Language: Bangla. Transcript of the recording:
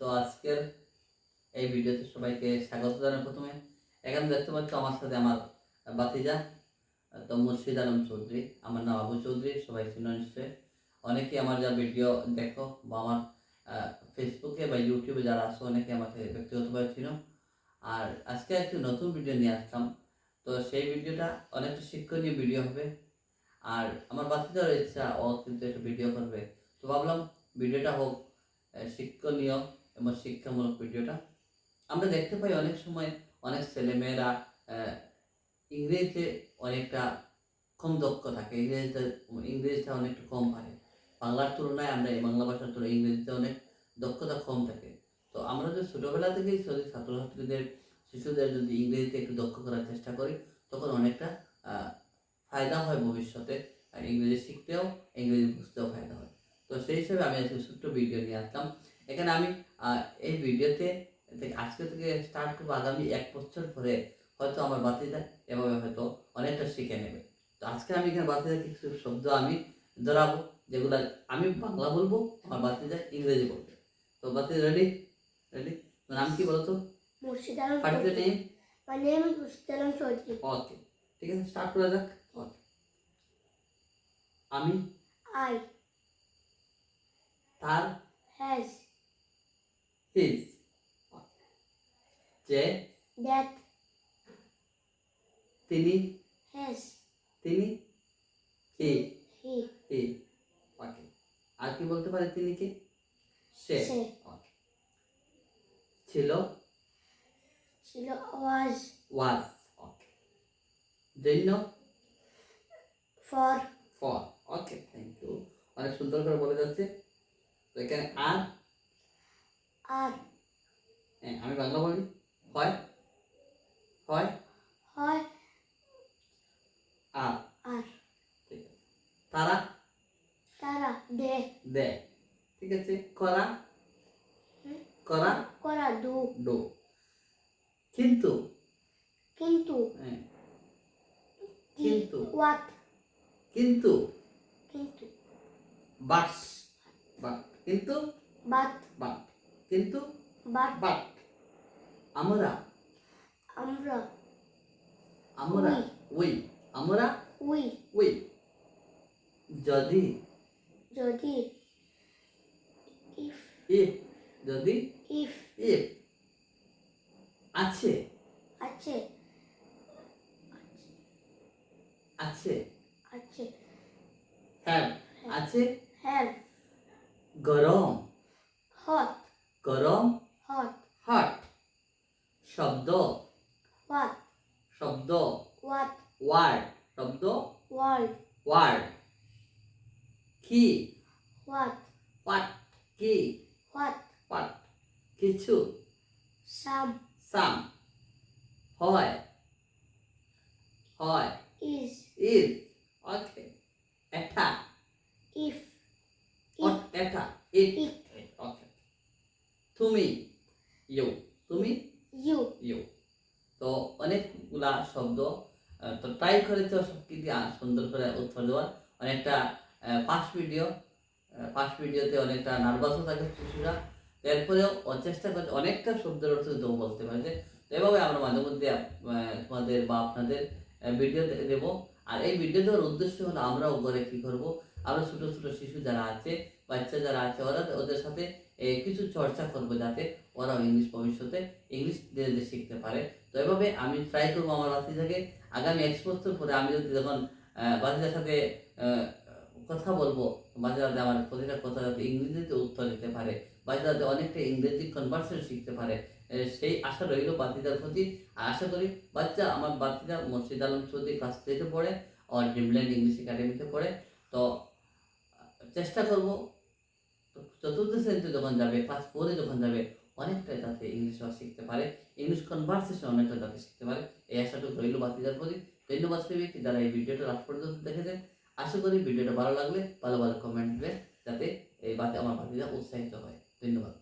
তো আজকের এই ভিডিওতে সবাইকে স্বাগত জানাই। প্রথমে এখানে দেখতে পাচ্ছ আমার সাথে আমার বাতিজা তো মুর্শিদ আলম চৌধুরী। আমার নাম আবু চৌধুরী, সবাই চিনো নিশ্চয়। অনেকেই আমার যা ভিডিও দেখো বা আমার ফেসবুকে বা ইউটিউবে যারা আসো অনেকে আমাকে ব্যক্তিগতভাবে চিনো। আর আজকে একটি নতুন ভিডিও নিয়ে আসলাম। তো সেই ভিডিওটা অনেকটা শিক্ষণীয় ভিডিও হবে। আর আমার বাচ্চাদের ইচ্ছা ও কিন্তু একটা ভিডিও করবে, তো ভাবলাম ভিডিওটা হোক শিক্ষণীয় এবং শিক্ষামূলক ভিডিওটা। আমরা দেখতে পাই অনেক সময় অনেক ছেলেমেয়েরা ইংরেজিতে অনেকটা কম দক্ষ থাকে, ইংরেজিটা অনেকটা কম পারে। বাংলার তুলনায় আমরা এই বাংলা ভাষার তুলনায় ইংরেজিতে অনেক দক্ষতা কম থাকে। তো আমরা যদি ছোটোবেলা থেকেই যদি ছাত্রছাত্রীদের শিশুদের যদি ইংরেজিতে একটু দক্ষ করার চেষ্টা করি, তখন অনেকটা ফায়দা হয় ভবিষ্যতে। ইংরেজি শিখতেও ইংরেজি বুঝতেও ফায়দা হয়। তো সেই হিসেবে আমি আজকে ছোট্ট ভিডিও নিয়ে আসলাম। এখানে আমি এই ভিডিওতে আজকে থেকে স্টার্ট করবো। আগামী 1 বছর পরে হয়তো আমার বাতিজা এভাবে হয়তো অনেকটা শিখে নেবে। তো আজকে আমি এখানে বাতিজা কিছু শব্দ আমি ধরাবো, যেগুলো আমি বাংলা বলবো, আমার বাতিজা ইংরেজি বলবে। তো বাতিজা রেডি? রেডি? নাম কি বলো তো? মুর্শিদ Alam Chowdhury. My name is মুর্শিদ আলম চৌধুরী। ওকে, ঠিক আছে, স্টার্ট করা যাক। ওকে, আমি, I, তার, has, his, যে, that, তিনি, has, তিনি, he, he, he, ওকে। আর কি বলতে পারে তিনি কে? সে। সে। ওকে। ছিল, ছিল, was, was, ওকে। জন্য, for, ওকে, থ্যাংক ইউ। অনেক সুন্দর করে বলে যাচ্ছে। তো এখানে আর, are, হ্যাঁ আমি বাংলা বলি, হয়, হয়, হয়, আর, are, ঠিক আছে। তারা, তারা, they, দেয়, ঠিক আছে। করা, করা, করা, do, ডো। কিন্তু, কিন্তু, হ্যাঁ, কিন্তু, what, কিন্তু, কিন্তু, বাট, বাট, কিন্তু, but, বাট, কিন্তু, but, বাট। আমরা, আমরা, আমরা, উই, আমরা, we, উই। যদি, যদি, if, ইফ, যদি, if, ইফ। আছে, আছে, আছে, আছে, হ্যাভ, আছে। have, গরম, hot, গরম, hot, হট। শব্দ, what, শব্দ, what, ওয়ার্ড, শব্দ, world, ওয়ার্ড। কি, what, হোয়াট, কি, what, হোয়াট। কিছু, some, সাম। হয়, হয়, is, ইজ, ওকে। এটা, if, it, এটা, ইট, it, ওকে। তুমি, ইউ, তুমি, you, ইউ। তো অনেকগুলা শব্দ, তো ট্রাই করেছে সব কিছু সুন্দর করে উত্তর দেওয়ার। অনেকটা ফার্স্ট ভিডিওতে অনেকটা নার্ভাসও থাকে শিশুরা। এরপরেও চেষ্টা করছে অনেকটা শব্দের অর্থ দেবো বলতে পারে। তো এভাবে আমরা মাঝে মধ্যে তোমাদের বা আপনাদের ভিডিও দেবো। আর এই ভিডিও দেওয়ার উদ্দেশ্য হলো আমরাও ঘরে কী করবো, আমরা ছোটো ছোটো শিশু যারা আছে, বাচ্চা যারা আছে, ওদের সাথে কিছু চর্চা করবো, যাতে ওরাও ইংলিশ ভবিষ্যতে ইংলিশ ধীরে ধীরে শিখতে পারে। তো এভাবে আমি ট্রাই করবো আমার বাচ্চাদেরকে আগামী 1 বছর পরে আমি যদি যখন বাচ্চাদের সাথে কথা বলবো, বাচ্চারা যাতে আমার প্রতিটা কথা যাতে ইংরেজিতে উত্তর দিতে পারে, বাচ্চারা যাতে অনেকটা ইংরেজি কনভার্সেশন শিখতে পারে, সেই আশা রইল বাচ্চাদের প্রতি। আর আশা করি আমার বাচ্চারা মুর্শিদ আলম চৌধুরী ক্লাস 3-তে পড়ে, আর ড্রিমল্যান্ড ইংলিশ একাডেমিতে পড়ে। তো চেষ্টা করব চতুর্থ শ্রেণীতে যখন যাবে, ক্লাস 4-এ যখন যাবে, অনেকটা যাতে ইংলিশ শিখতে পারে, ইংলিশ কনভার্সেশন অনেকটা যাতে শিখতে পারে, এই আশাটুকু রইল বাচ্চাদের প্রতি। ধন্যবাদ সবাইকে যারা এই ভিডিওটা লাস্ট পর্যন্ত দেখেছেন। আশা করি ভিডিওটা ভালো লাগলে ভালো ভালো কমেন্ট দেবে, যাতে এই আমার বাচ্চারা উৎসাহিত হয়। ধন্যবাদ।